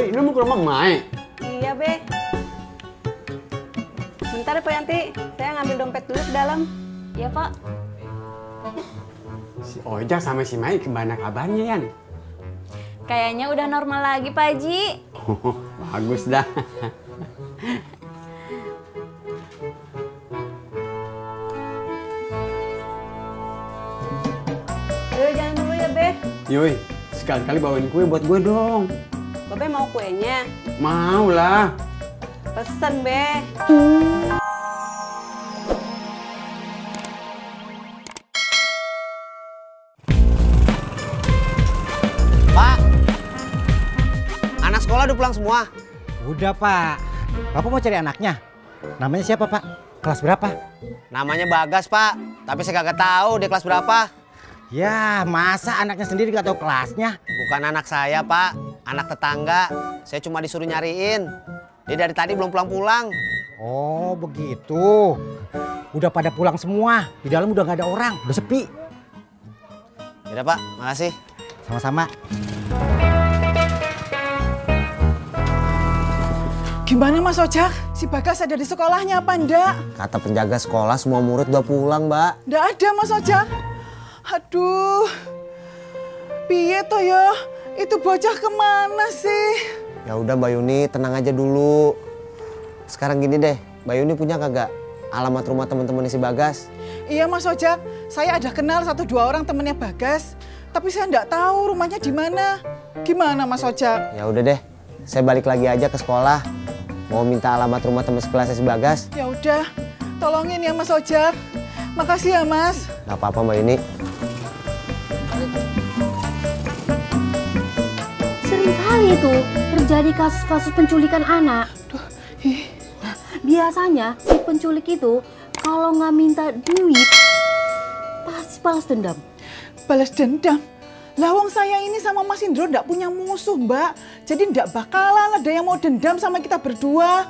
Yoi, lu mau ke rumah Mai? Iya, Be. Bentar ya, Pak Yanti. Saya ngambil dompet dulu ke dalam. Iya, Pak. Si Ojak sama si Mai gimana kabarnya, Yan? Kayaknya udah normal lagi, Pak Haji. Bagus dah. Ayo, jangan dulu ya, Be. Yoi, sekali-kali bawain kue buat gue dong. Babe mau kuenya? Mau lah. Pesen, Be. Pak, anak sekolah udah pulang semua? Udah, Pak. Bapak mau cari anaknya? Namanya siapa, Pak? Kelas berapa? Namanya Bagas, Pak. Tapi saya kagak tahu dia kelas berapa. Ya, masa anaknya sendiri gak tahu kelasnya? Bukan anak saya, Pak. Anak tetangga. Saya cuma disuruh nyariin. Dia dari tadi belum pulang-pulang. Oh, begitu. Udah pada pulang semua. Di dalam udah gak ada orang. Udah sepi. Yaudah, Pak. Makasih. Sama-sama. Gimana Mas Ojak? Si Bagas ada di sekolahnya apa enggak? Kata penjaga sekolah semua murid udah pulang, Mbak. Enggak ada Mas Ojak. Aduh. Piye toh ya? Itu bocah kemana sih? Ya udah Mbak Yuni, tenang aja dulu. Sekarang gini deh, Mbak Yuni punya kagak alamat rumah teman-teman si Bagas? Iya Mas Ojak, saya ada kenal 1-2 orang temennya Bagas. Tapi saya enggak tahu rumahnya di mana. Gimana Mas Ojak? Ya udah deh, saya balik lagi aja ke sekolah. Mau minta alamat rumah teman sekelasnya si Bagas. Ya udah, tolongin ya Mas Ojak. Makasih ya Mas. Gak apa-apa Mbak Yuni. Seringkali itu terjadi kasus-kasus penculikan anak. Nah, biasanya si penculik itu kalau nggak minta duit pasti balas dendam. Balas dendam? Lawang saya ini sama Mas Indro ndak punya musuh, Mbak. Jadi ndak bakalan ada yang mau dendam sama kita berdua.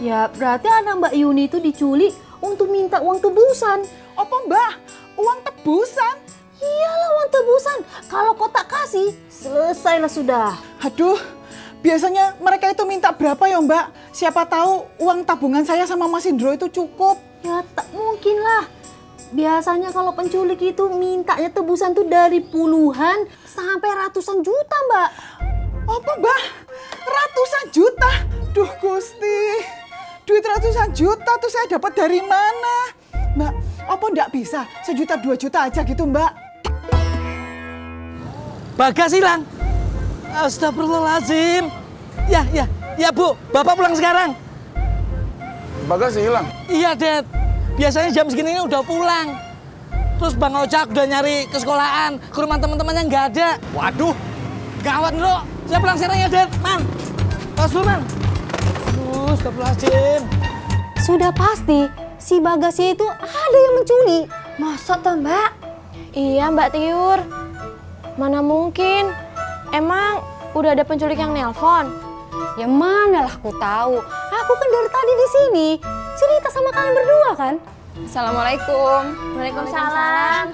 Ya berarti anak Mbak Yuni itu diculik untuk minta uang tebusan. Apa Mbak? Uang tebusan? Iyalah uang tebusan. Kalau kau tak kasih, selesailah sudah. Aduh, biasanya mereka itu minta berapa ya Mbak? Siapa tahu uang tabungan saya sama Mas Indro itu cukup. Ya tak mungkin lah. Biasanya kalau penculik itu mintanya tebusan tuh dari puluhan sampai ratusan juta, Mbak. Apa, Mbak? Ratusan juta? Duh, Gusti. Duit ratusan juta tuh saya dapat dari mana? Mbak, apa enggak bisa 1 juta 2 juta aja gitu, Mbak? Bagas hilang. Astagfirullahaladzim. Ya Bu, Bapak pulang sekarang. Bagas hilang? Iya, Dad. Biasanya jam segini ini udah pulang. Terus Bang Ojak udah nyari ke sekolahan, ke rumah teman-temannya nggak ada. Waduh, gawat bro. Saya pulang sekarang ya, Dad. Man, pas dulu, Man. Aduh, astagfirullahaladzim. Sudah pasti si Bagas itu ada yang menculik. Masa toh, Mbak? Iya, Mbak Tiur. Mana mungkin? Emang udah ada penculik yang nelpon? Ya manalah aku tahu. Aku kan dari tadi di sini cerita sama kalian berdua kan. Assalamualaikum. Waalaikumsalam.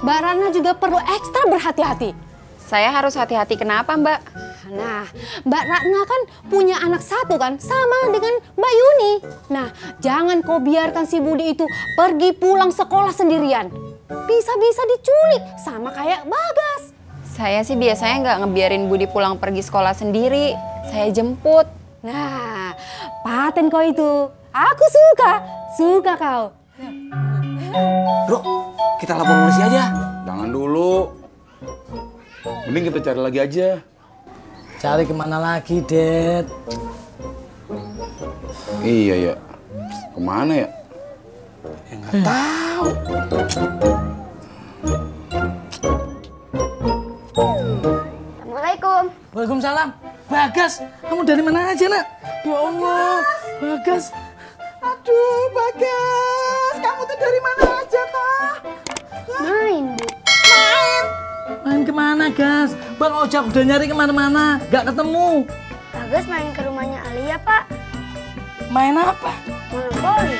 Mbak Rana juga perlu ekstra berhati-hati. Saya harus hati-hati kenapa, Mbak? Nah, Mbak Ratna kan punya anak 1 kan, sama dengan Mbak Yuni. Nah, jangan kau biarkan si Budi itu pergi pulang sekolah sendirian. Bisa-bisa diculik, sama kayak Bagas. Saya sih biasanya nggak ngebiarin Budi pulang pergi sekolah sendiri. Saya jemput. Nah, paten kau itu. Aku suka kau. Bro, kita lapor polisi aja. Jangan dulu. Mending kita cari lagi aja. Cari kemana lagi, Dad? Iya ya. Kemana ya? Ya nggak tahu. Assalamualaikum. Waalaikumsalam. Bagas, kamu dari mana aja, Nak? Ya Allah, Bagas. Aduh, Bagas. Kamu tuh dari mana aja, toh? Main, Bu. Main kemana, Gas? Bang Ojak udah nyari kemana-mana, nggak ketemu. Bagas main ke rumahnya Alia, Pak. Main apa? Monopoli.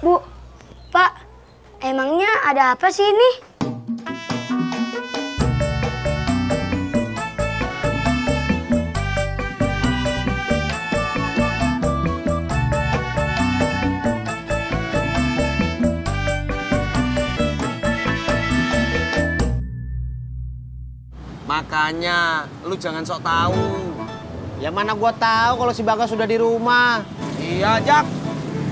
Bu, Pak, emangnya ada apa sih ini? Makanya lu jangan sok tahu. Ya mana gua tahu kalau si Bagas sudah di rumah. Iya, Jak.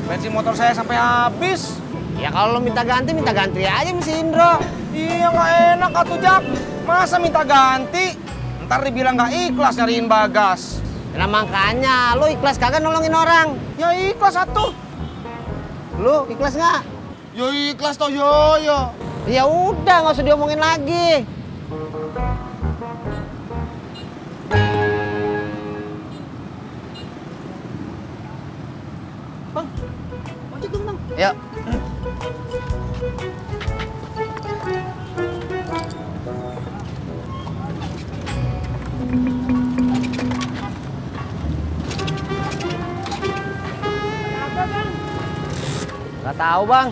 Bensin motor saya sampai habis. Ya kalau lu minta ganti aja sama si Indro. Iya, nggak enak atuh, Jak. Masa minta ganti? Ntar dibilang nggak ikhlas nyariin Bagas. Nah makanya lu ikhlas kagak nolongin orang? Ya ikhlas atuh. Lu ikhlas nggak? Yo ikhlas toh yo. Ya udah nggak usah diomongin lagi. Bang, ojek dong bang. Yuk. Nggak tahu bang.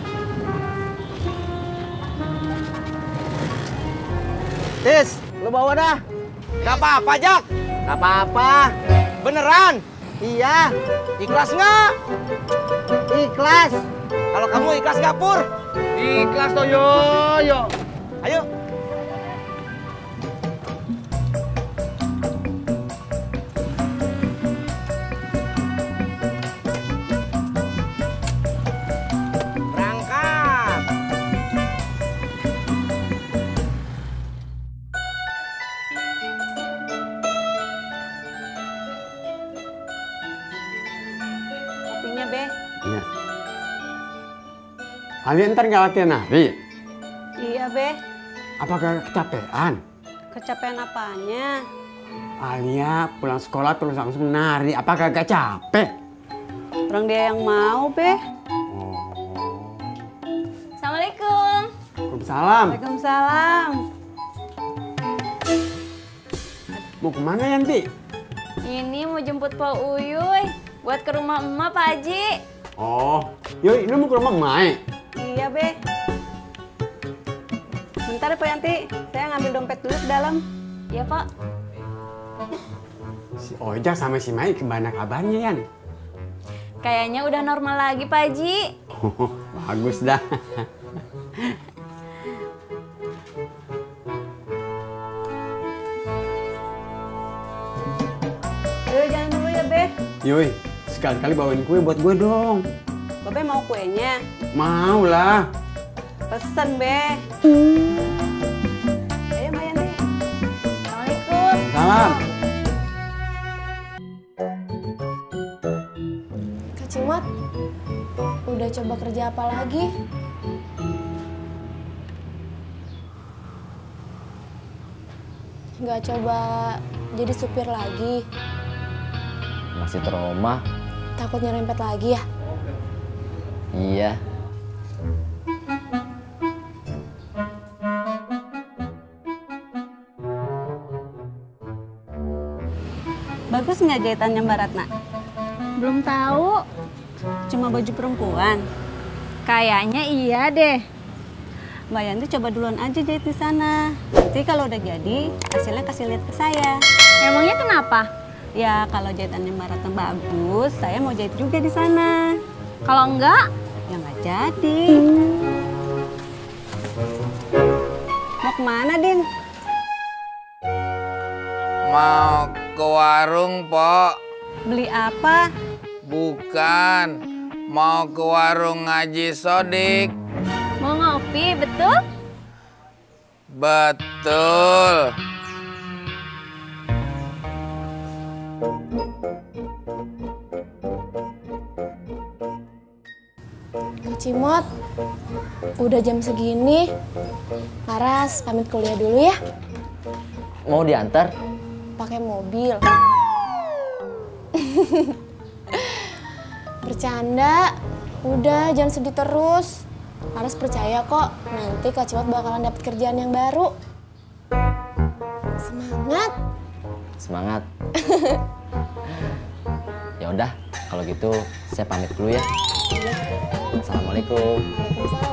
Tis, lu bawa dah. Gak apa-apa, Jak. Nggak apa-apa. Beneran? Iya, Ikhlas nggak? ikhlas. Kalau kamu ikhlas nggak, Pur? Ikhlas toh yo. Ayo. Berangkat. Kopinya, Be. Iya. Kalian ntar nggak latihan nari? Iya, Be. Apakah kecapean? Kecapean apanya? Alia pulang sekolah terus langsung nari. Apakah gak capek? Orang dia yang mau, Be. Assalamualaikum. Waalaikumsalam. Waalaikumsalam. Mau kemana Yanti? Ini mau jemput Pak Uyuy buat ke rumah emak Pak Haji. Oh, yuk lu mau ke rumah Mai? Iya, Be. Bentar ya, Pak Yanti. Saya ngambil dompet dulu ke dalam. Ya Pak. Si Ojak sama si Mai gimana kabarnya Yan? Kayaknya udah normal lagi Pak Haji. Bagus dah. Ayo jangan dulu ya, Be. Yoi, sekali-kali bawain kue buat gue dong. Babe mau kuenya? Mau lah. Pesen, Be. Ayo, Mbak Yanti. Assalamualaikum. Salam. Kak Cimot, udah coba kerja apa lagi? Nggak coba jadi supir lagi? Masih trauma? Takut nyerempet lagi ya? Iya. Bagus nggak jahitannya Mbak Ratna? Belum tahu. Cuma baju perempuan. Kayaknya iya deh. Mbak Yanti coba duluan aja jahit di sana. Nanti kalau udah jadi, hasilnya kasih lihat ke saya. Emangnya kenapa? Ya kalau jahitannya Mbak Ratna bagus, saya mau jahit juga di sana. Kalau enggak, Ya nggak jadi. Mau kemana, Din? Mau ke warung, Pok. Beli apa? Bukan. Mau ke warung Ngaji Sodik. mau ngopi, betul? Betul. Kak Cimot, udah jam segini. Laras pamit kuliah dulu ya. Mau diantar? Pakai mobil. Bercanda. Udah, jangan sedih terus. Laras percaya kok, nanti Kak Cimot bakalan dapet kerjaan yang baru. Semangat. Semangat. Ya udah, kalau gitu saya pamit dulu ya. Assalamualaikum. Waalaikumsalam.